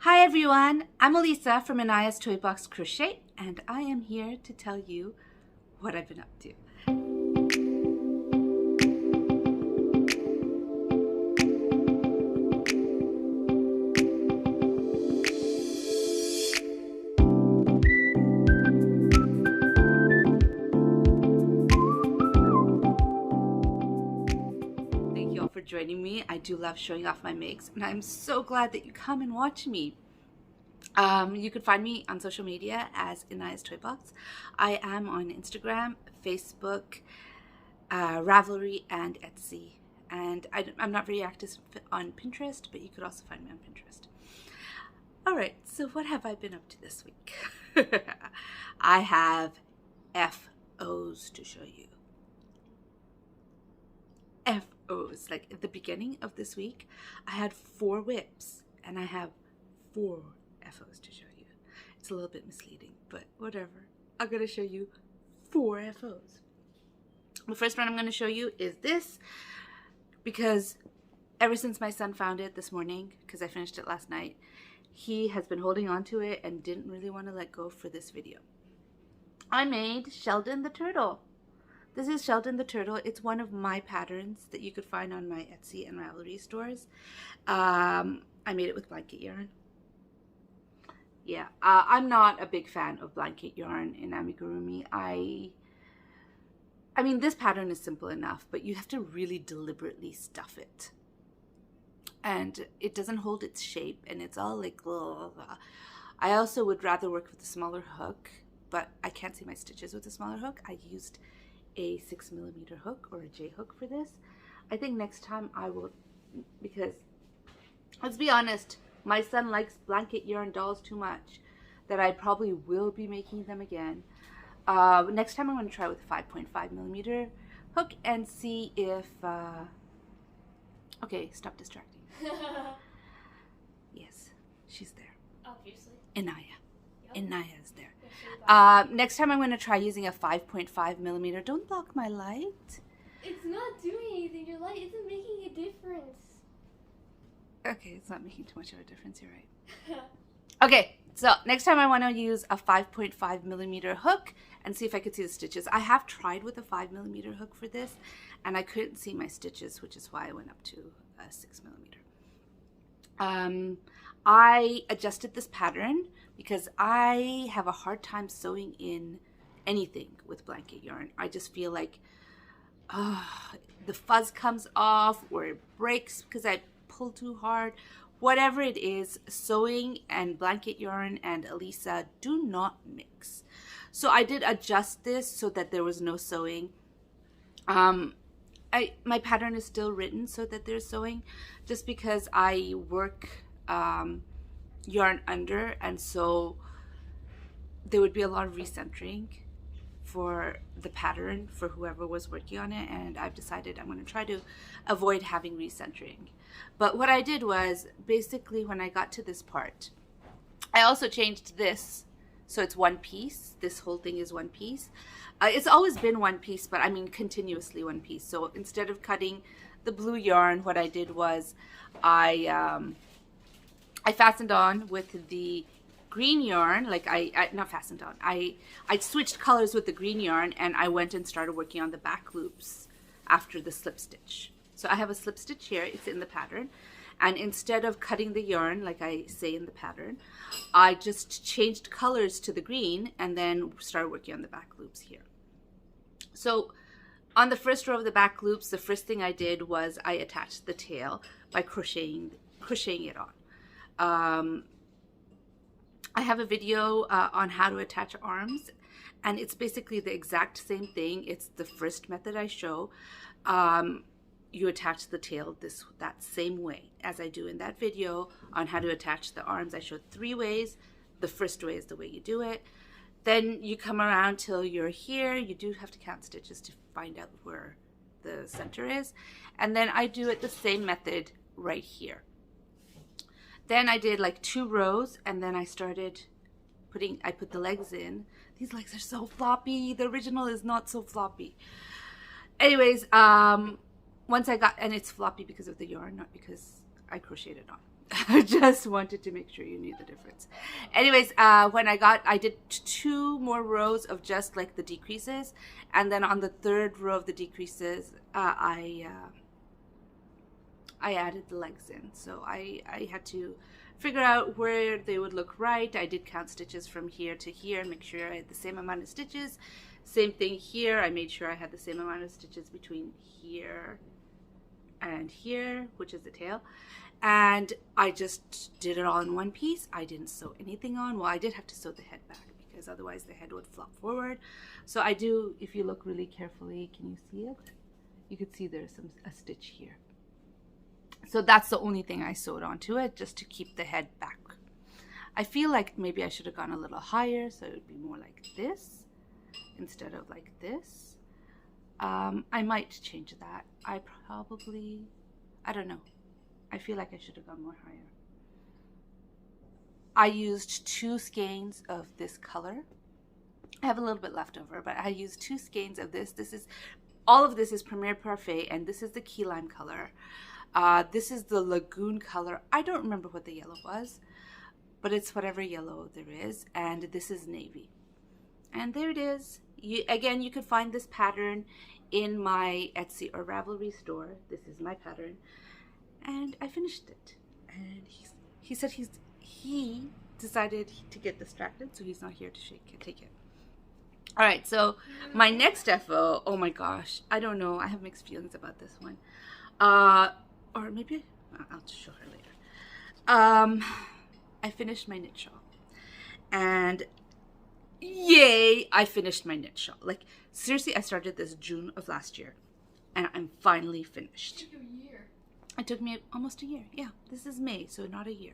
Hi everyone, I'm Elisa from Anaya's Toy Box Crochet, and I am here to tell you what I've been up to. Thank you all for joining me. I do love showing off my makes, and I'm so glad that you come and watch me. You can find me on social media as Anaya's Toy Box. I am on Instagram, Facebook, Ravelry, and Etsy. And I'm not very active on Pinterest, but you could also find me on Pinterest. All right, so what have I been up to this week? I have FOs to show you. FOs. Like at the beginning of this week, I had 4 whips, and I have 4 FOs to show you. It's a little bit misleading, but whatever. I'm going to show you 4 FOs. The first one I'm going to show you is this, because ever since my son found it this morning, because I finished it last night, he has been holding on to it and didn't really want to let go for this video. I made Sheldon the Turtle. This is Sheldon the Turtle. It's one of my patterns that you could find on my Etsy and Ravelry stores. I made it with blanket yarn. Yeah, I'm not a big fan of blanket yarn in amigurumi. I mean, this pattern is simple enough, but you have to really deliberately stuff it. And it doesn't hold its shape, and it's all like, blah, blah. I also would rather work with a smaller hook, but I can't see my stitches with a smaller hook. I used a 6mm hook or a J hook for this. I think next time I will, because let's be honest, my son likes blanket yarn dolls too much that I probably will be making them again. Next time I'm going to try with a 5.5mm hook and see if, okay, stop distracting. Yes, she's there. Obviously. Anaya. Yep. Anaya is there. Next time I'm going to try using a 5.5mm. Don't block my light. It's not doing anything. Your light isn't making a difference. Okay, it's not making too much of a difference. You're right. Okay, so next time I want to use a 5.5mm hook and see if I could see the stitches. I have tried with a 5mm hook for this, and I couldn't see my stitches, which is why I went up to a 6mm. I adjusted this pattern because I have a hard time sewing in anything with blanket yarn. I just feel like the fuzz comes off or it breaks because I pull too hard. Whatever it is, sewing and blanket yarn and Elisa do not mix. So I did adjust this so that there was no sewing. My pattern is still written so that there's sewing, just because I work yarn under, and so there would be a lot of recentering for the pattern for whoever was working on it, and I've decided I'm going to try to avoid having recentering. But what I did was, basically when I got to this part, I also changed this so it's one piece. This whole thing is one piece. It's always been one piece, but I mean continuously one piece. So instead of cutting the blue yarn, what I did was I fastened on with the green yarn. Like I not fastened on. I switched colors with the green yarn, and I went and started working on the back loops after the slip stitch. So I have a slip stitch here. It's in the pattern. And instead of cutting the yarn, like I say in the pattern, I just changed colors to the green and then started working on the back loops here. So on the first row of the back loops, the first thing I did was I attached the tail by crocheting it on. I have a video on how to attach arms, and it's basically the exact same thing. It's the first method I show. You attach the tail that same way as I do in that video on how to attach the arms. I showed 3 ways. The first way is the way you do it. Then you come around till you're here. You do have to count stitches to find out where the center is. And then I do it the same method right here. Then I did like 2 rows, and then I started I put the legs in. These legs are so floppy. The original is not so floppy. Anyways, once I got, and it's floppy because of the yarn, not because I crocheted it on. I just wanted to make sure you knew the difference. Anyways, I did 2 more rows of just like the decreases, and then on the 3rd row of the decreases, I added the legs in. So I had to figure out where they would look right. I did count stitches from here to here, make sure I had the same amount of stitches. Same thing here. I made sure I had the same amount of stitches between here and here, which is the tail. And I just did it all in one piece. I didn't sew anything on. Well, I did have to sew the head back because otherwise the head would flop forward. So I do, if you look really carefully, can you see it? You could see there's a stitch here. So that's the only thing I sewed onto it, just to keep the head back. I feel like maybe I should have gone a little higher, so it would be more like this instead of like this. I might change that. I don't know. I feel like I should have gone more higher. I used 2 skeins of this color. I have a little bit left over, but I used 2 skeins of this. All of this is Premier Parfait, and this is the key lime color. This is the Lagoon color. I don't remember what the yellow was, but it's whatever yellow there is. And this is navy. And there it is. Again, you could find this pattern in my Etsy or Ravelry store. This is my pattern. And I finished it. And he said he decided to get distracted, so he's not here to take it. All right, so my next FO, oh my gosh, I don't know. I have mixed feelings about this one. Or maybe I'll just show her later. I finished my knit shawl. And yay, I finished my knit shawl. Like, seriously, I started this June of last year. And I'm finally finished. It took you a year. It took me almost a year. Yeah, this is May, so not a year.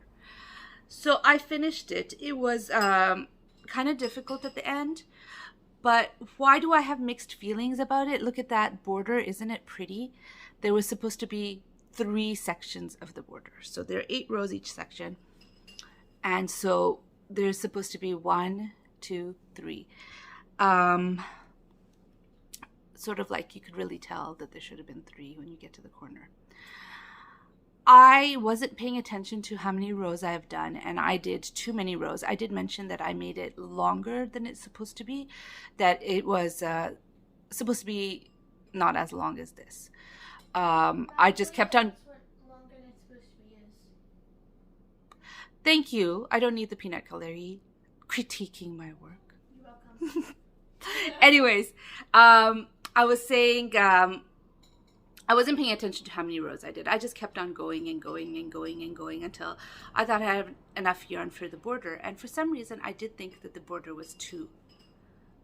So I finished it. It was kind of difficult at the end. But why do I have mixed feelings about it? Look at that border. Isn't it pretty? There was supposed to be 3 sections of the border. So there are 8 rows each section. And so there's supposed to be 1, 2, 3. Sort of like you could really tell that there should have been 3 when you get to the corner. I wasn't paying attention to how many rows I have done, and I did too many rows. I did mention that I made it longer than it's supposed to be, that it was supposed to be not as long as this. I just kept on... That's what longer than it's supposed to be is. Thank you. I don't need the peanut gallery critiquing my work. You're welcome. Anyways, I was saying... I wasn't paying attention to how many rows I did. I just kept on going and going and going and going until I thought I had enough yarn for the border. And for some reason, I did think that the border was 2.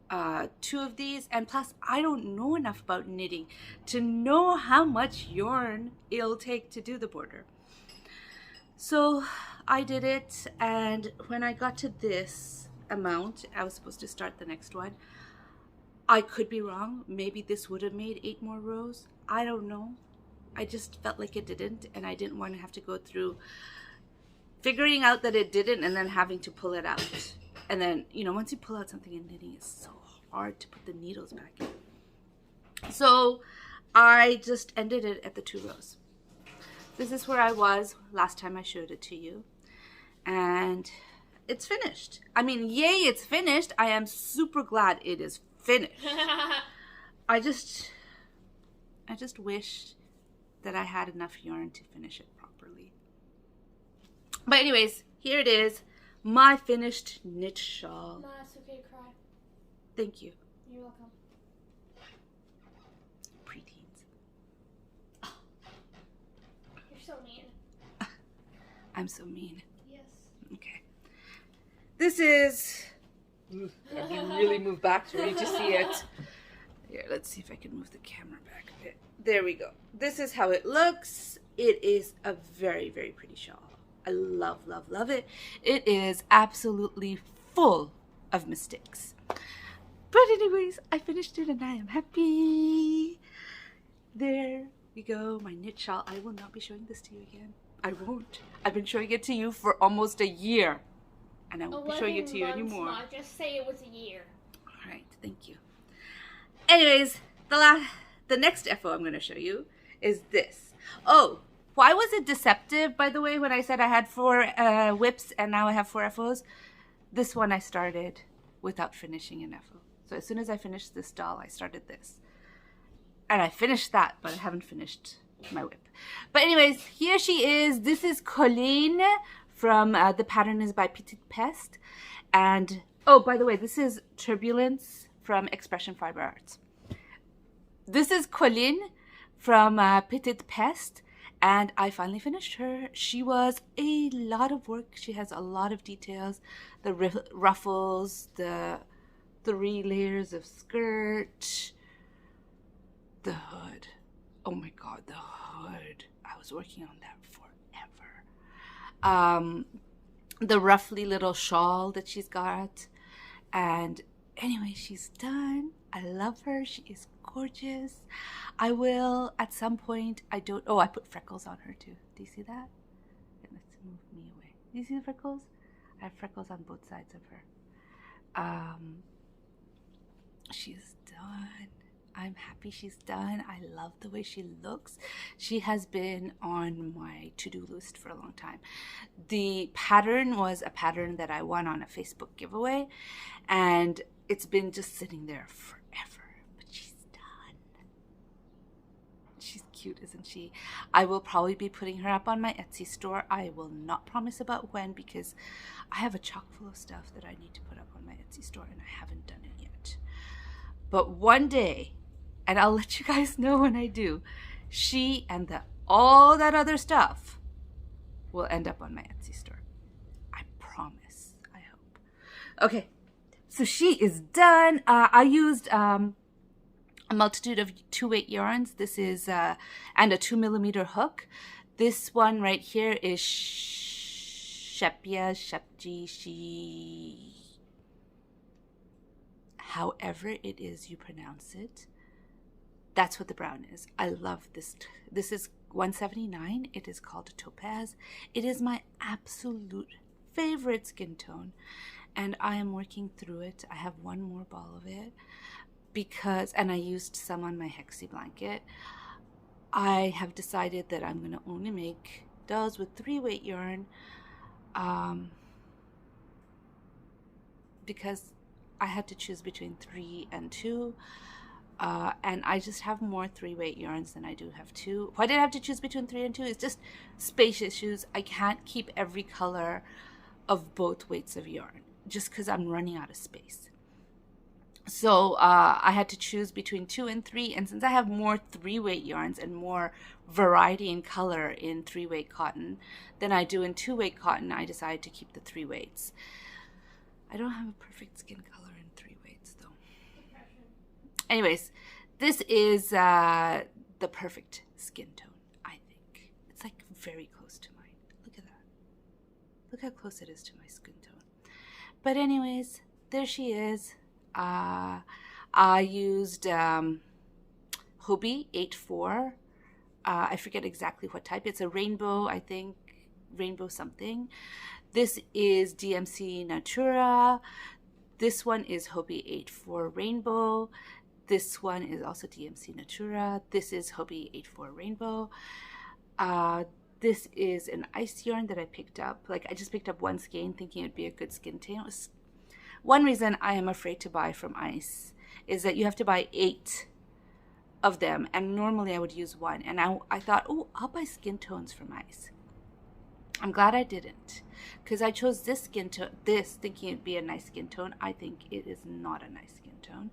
2 of these. And plus, I don't know enough about knitting to know how much yarn it'll take to do the border. So I did it. And when I got to this amount, I was supposed to start the next one. I could be wrong. Maybe this would have made 8 more rows. I don't know. I just felt like it didn't, and I didn't want to have to go through figuring out that it didn't and then having to pull it out. And then, you know, once you pull out something in knitting, it's so hard to put the needles back in. So I just ended it at the 2 rows. This is where I was last time I showed it to you. And it's finished. I mean, yay, it's finished. I am super glad it is finished. I just wish that I had enough yarn to finish it properly. But anyways, here it is. My finished knit shawl. Ma, it's okay to cry. Thank you. You're welcome. Preteens. You're so mean. I'm so mean. Yes. Okay. This is... I have to really move back for you to see it. Here, let's see if I can move the camera back a bit. There we go. This is how it looks. It is a very, very pretty shawl. I love, love, love it. It is absolutely full of mistakes. But anyways, I finished it and I am happy. There we go, my knit shawl. I will not be showing this to you again. I won't. I've been showing it to you for almost a year. And I won't be showing it to you anymore. Ma, just say it was a year. All right, thank you. Anyways, the next FO I'm going to show you is this. Oh, Why was it deceptive, by the way, when I said I had 4 whips and now I have 4 FOs? This one I started without finishing an FO. So as soon as I finished this doll, I started this. And I finished that, but I haven't finished my whip. But anyways, here she is. This is Colleen from, the pattern is by Petite Peste. And, oh, by the way, this is Turbulence from Expression Fiber Arts. This is Colleen from Petite Peste. And I finally finished her. She was a lot of work. She has a lot of details. The ruffles, the 3 layers of skirt, the hood. Oh my god, the hood. I was working on that forever. The roughly little shawl that she's got. And anyway, she's done. I love her. She is gorgeous. I will at some point, I put freckles on her too. Do you see that? Let's move me away. Do you see the freckles? I have freckles on both sides of her. She's done. I'm happy she's done. I love the way she looks. She has been on my to-do list for a long time. The pattern was a pattern that I won on a Facebook giveaway, and it's been just sitting there forever. But she's done. She's cute, isn't she? I will probably be putting her up on my Etsy store. I will not promise about when, because I have a chock full of stuff that I need to put up on my Etsy store, and I haven't done it yet. But one day, and I'll let you guys know when I do, she and all that other stuff will end up on my Etsy store. I promise. I hope. Okay, so she is done. I used a multitude of 2-weight yarns. This is, and a 2mm hook. This one right here is Shepia, Shepji, She. However it is you pronounce it. That's what the brown is. I love this. This is 179. It is called Topaz. It is my absolute favorite skin tone. And I am working through it. I have one more ball of it. And I used some on my Hexie blanket. I have decided that I'm going to only make dolls with 3-weight yarn. Because I had to choose between 3 and 2. And I just have more 3-weight yarns than I do have 2. Why did I have to choose between 3 and 2? It's just space issues. I can't keep every color of both weights of yarn just because I'm running out of space. So I had to choose between 2 and 3. And since I have more 3-weight yarns and more variety in color in 3-weight cotton than I do in 2-weight cotton, I decided to keep the 3 weights. I don't have a perfect skin color in 3 weights though. Anyways, this is the perfect skin tone, I think. It's like very close to mine. Look at that. Look how close it is to my skin tone. But anyways, there she is. I used Hobie 8.4. I forget exactly what type. It's a rainbow, I think, rainbow something. This is DMC Natura. This one is Hobie 8.4 Rainbow. This one is also DMC Natura. This is Hobie 8.4 Rainbow. This is an ice yarn that I picked up. Like, I just picked up one skein thinking it'd be a good skin tone. One reason I am afraid to buy from ice is that you have to buy 8 of them, and normally I would use 1. And I thought, oh, I'll buy skin tones from ice. I'm glad I didn't, because I chose this skin tone, thinking it'd be a nice skin tone. I think it is not a nice skin tone.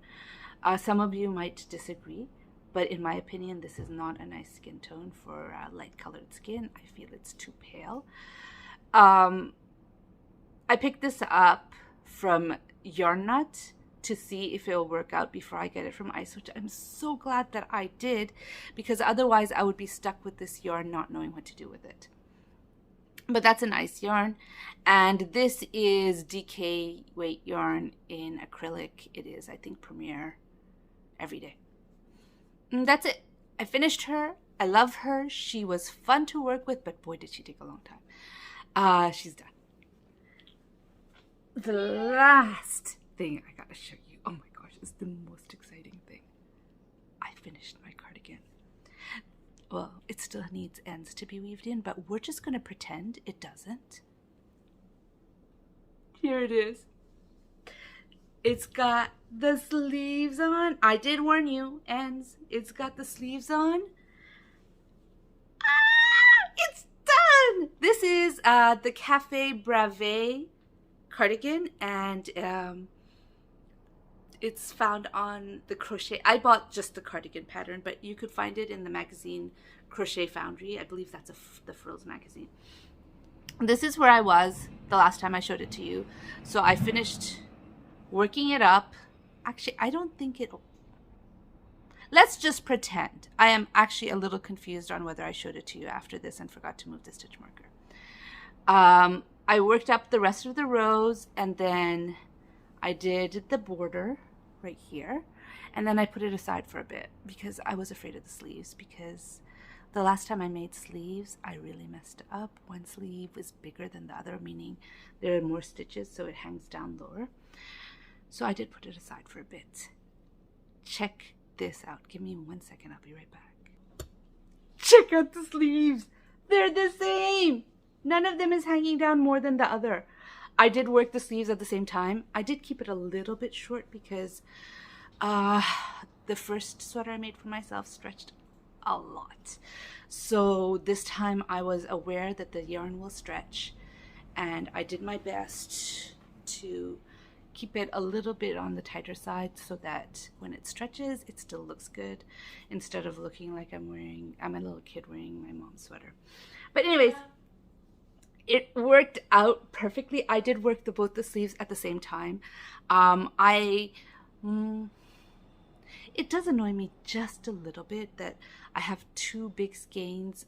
Some of you might disagree, but in my opinion, this is not a nice skin tone for light colored skin. I feel it's too pale. I picked this up from Yarn Nut to see if it'll work out before I get it from ice, which I'm so glad that I did, because otherwise I would be stuck with this yarn not knowing what to do with it. But that's an ice yarn, and this is DK weight yarn in acrylic. It is, I think, Premier Everyday. And that's it. I finished her. I love her. She was fun to work with, but boy, did she take a long time. She's done. The last thing I gotta show you, oh my gosh, is the most exciting thing. I finished my cardigan. Well, it still needs ends to be weaved in, but we're just going to pretend it doesn't. Here it is. It's got the sleeves on. I did warn you, ends. It's got the sleeves on. It's done! This is the Cafe Brave cardigan, and it's found on the crochet. I bought just the cardigan pattern, but you could find it in the magazine Crochet Foundry. I believe that's the Frills magazine. This is where I was the last time I showed it to you. So I finished working it up. Actually, I don't think it... Let's just pretend. I am actually a little confused on whether I showed it to you after this and forgot to move the stitch marker. I worked up the rest of the rows, and then I did the border right here, and then I put it aside for a bit because I was afraid of the sleeves, because the last time I made sleeves, I really messed up. One sleeve was bigger than the other, meaning there are more stitches, so it hangs down lower. So I did put it aside for a bit. Check this out. Give me 1 second. I'll be right back. Check out the sleeves. They're the same. None of them is hanging down more than the other. I did work the sleeves at the same time. I did keep it a little bit short because the first sweater I made for myself stretched a lot. So this time I was aware that the yarn will stretch, and I did my best to keep it a little bit on the tighter side so that when it stretches, it still looks good, instead of looking like I'm a little kid wearing my mom's sweater. But anyways, it worked out perfectly. I did work both the sleeves at the same time. It does annoy me just a little bit that I have two big skeins,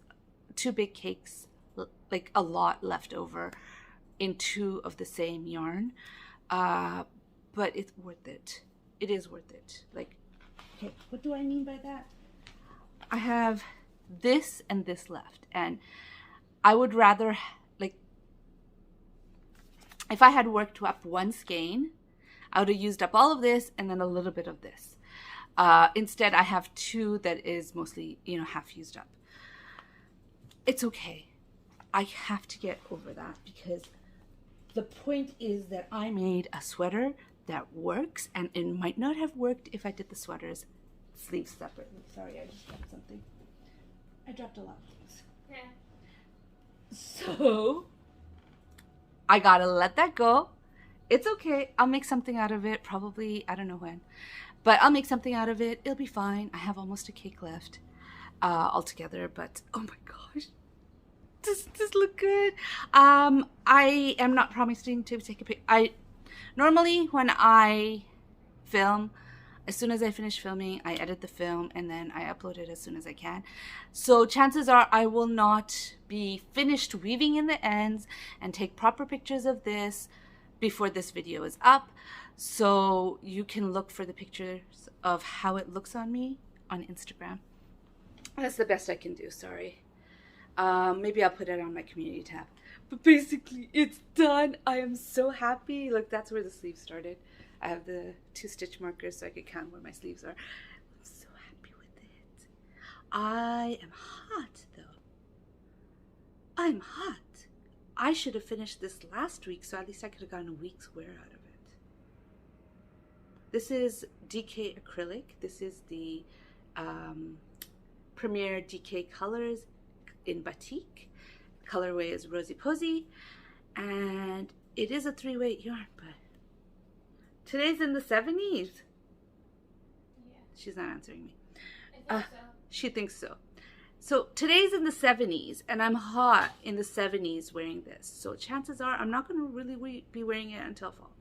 two big cakes, like a lot left over in two of the same yarn. But it's worth it. It is worth it. Like, okay, what do I mean by that? I have this and this left, and I would rather, like, if I had worked up one skein, I would have used up all of this and then a little bit of this. Instead, I have two that is mostly, half used up. It's okay. I have to get over that, because the point is that I made a sweater that works, and it might not have worked if I did the sweater's sleeves separately. Sorry, I just dropped something. I dropped a lot of things. Yeah. So I gotta let that go. It's okay. I'll make something out of it. Probably, I don't know when, but I'll make something out of it. It'll be fine. I have almost a cake left altogether, but oh my gosh. Does this look good? I am not promising to take a picture. Normally when I film, as soon as I finish filming, I edit the film and then I upload it as soon as I can. So chances are I will not be finished weaving in the ends and take proper pictures of this before this video is up. So you can look for the pictures of how it looks on me on Instagram. That's the best I can do, sorry. Maybe I'll put it on my community tab. But basically, it's done. I am so happy. Look, that's where the sleeves started. I have the 2 stitch markers so I could count where my sleeves are. I'm so happy with it. I am hot, though. I'm hot. I should have finished this last week, so at least I could have gotten a week's wear out of it. This is DK acrylic. This is the Premier DK colors in batik. Colorway is Rosy Posy, and it is a 3-weight yarn, but today's in the 70s. Yeah. She's not answering me. I think so. She thinks so. So today's in the 70s, and I'm hot in the 70s wearing this. So chances are I'm not going to really be wearing it until fall.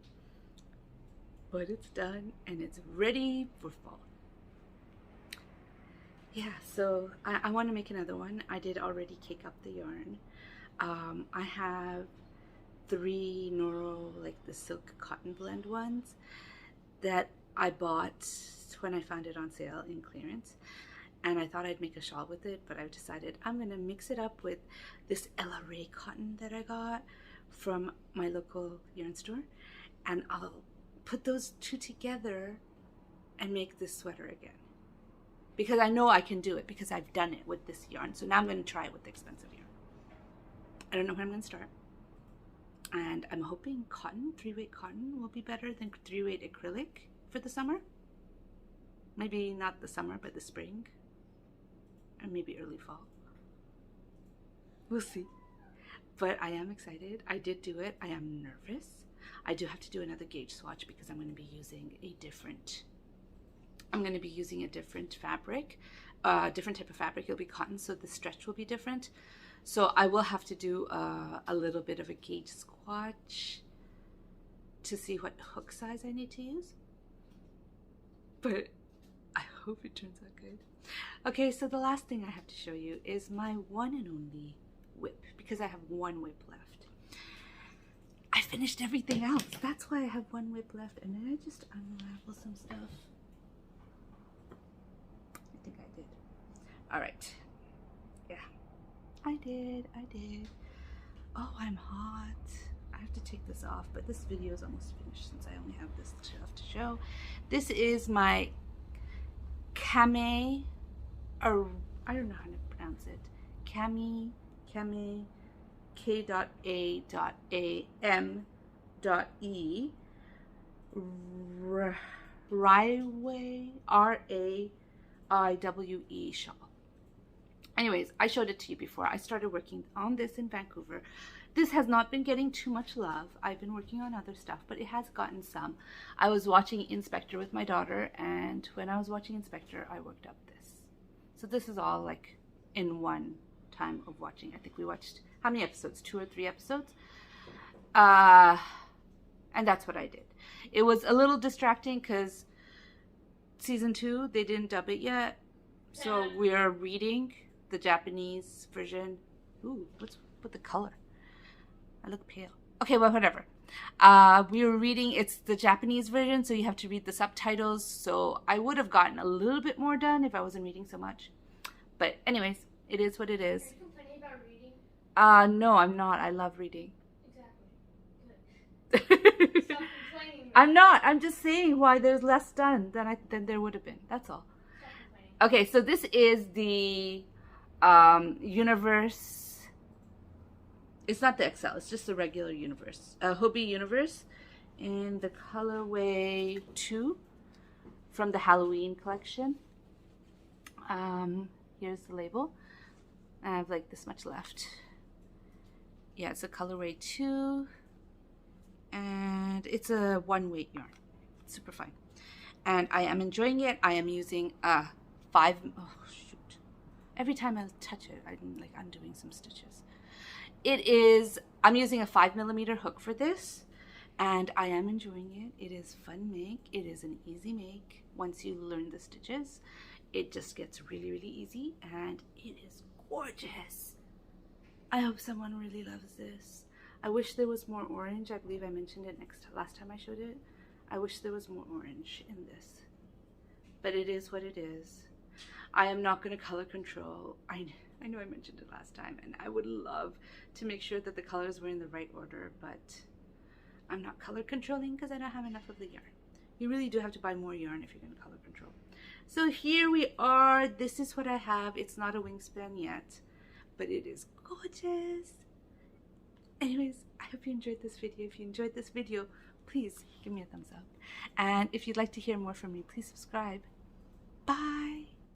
But it's done, and it's ready for fall. Yeah, so I want to make another one. I did already cake up the yarn. I have 3 Noro, like the silk cotton blend ones that I bought when I found it on sale in clearance. And I thought I'd make a shawl with it, but I've decided I'm going to mix it up with this Ella Ray cotton that I got from my local yarn store. And I'll put those two together and make this sweater again. because I know I can do it because I've done it with this yarn. So now I'm going to try it with the expensive yarn. I don't know when I'm going to start. And I'm hoping cotton, 3-weight cotton, will be better than 3-weight acrylic for the summer. Maybe not the summer, but the spring. And maybe early fall. We'll see. But I am excited. I did do it. I am nervous. I do have to do another gauge swatch because I'm going to be using a different fabric, different type of fabric. It'll be cotton, so the stretch will be different. So I will have to do a little bit of a gauge swatch to see what hook size I need to use. But I hope it turns out good. Okay, so the last thing I have to show you is my one and only whip, because I have one whip left. I finished everything else. That's why I have one whip left. And then I just unravel some stuff. I think I did. All right. Yeah, I did. Oh, I'm hot. I have to take this off, but this video is almost finished since I only have this stuff to show. This is my Kame, or I don't know how to pronounce it. Kame, K.A.A.M.E, Raiwe, R-A-I-W-E shawl. Anyways, I showed it to you before. I started working on this in Vancouver. This has not been getting too much love. I've been working on other stuff, but it has gotten some. I was watching Inspector with my daughter, and when I was watching Inspector, I worked up this. So this is all like in one time of watching. I think we watched, how many episodes? 2 or 3 episodes? And that's what I did. It was a little distracting because season 2, they didn't dub it yet. So we're reading the Japanese version. Ooh, what's with the color? I look pale. Okay, well, whatever. We were reading, it's the Japanese version, so you have to read the subtitles. So I would have gotten a little bit more done if I wasn't reading so much. But anyways, it is what it is. Are you complaining about reading? No, I'm not. I love reading. Exactly. Good. Stop complaining. I'm not. I'm just saying why there's less done than there would have been. That's all. Stop complaining. Okay, so this is the Universe. It's not the XL. It's just the regular Universe. Hobie Universe in the colorway 2 from the Halloween collection. Here's the label. I have like this much left. Yeah, it's a colorway 2. And it's a 1-weight yarn. Super fine. And I am enjoying it. I am using a 5... Oh, shoot. Every time I touch it, I'm like undoing some stitches. I'm using a 5mm hook for this. And I am enjoying it. It is fun make. It is an easy make. Once you learn the stitches, it just gets really, really easy. And it is gorgeous. I hope someone really loves this. I wish there was more orange. I believe I mentioned it last time I showed it. I wish there was more orange in this. But it is what it is. I am not going to color control. I know I mentioned it last time, and I would love to make sure that the colors were in the right order, but I'm not color controlling because I don't have enough of the yarn. You really do have to buy more yarn if you're going to color control. So here we are. This is what I have. It's not a wingspan yet, but it is gorgeous. Anyways, I hope you enjoyed this video. If you enjoyed this video, please give me a thumbs up. And if you'd like to hear more from me, please subscribe. Bye.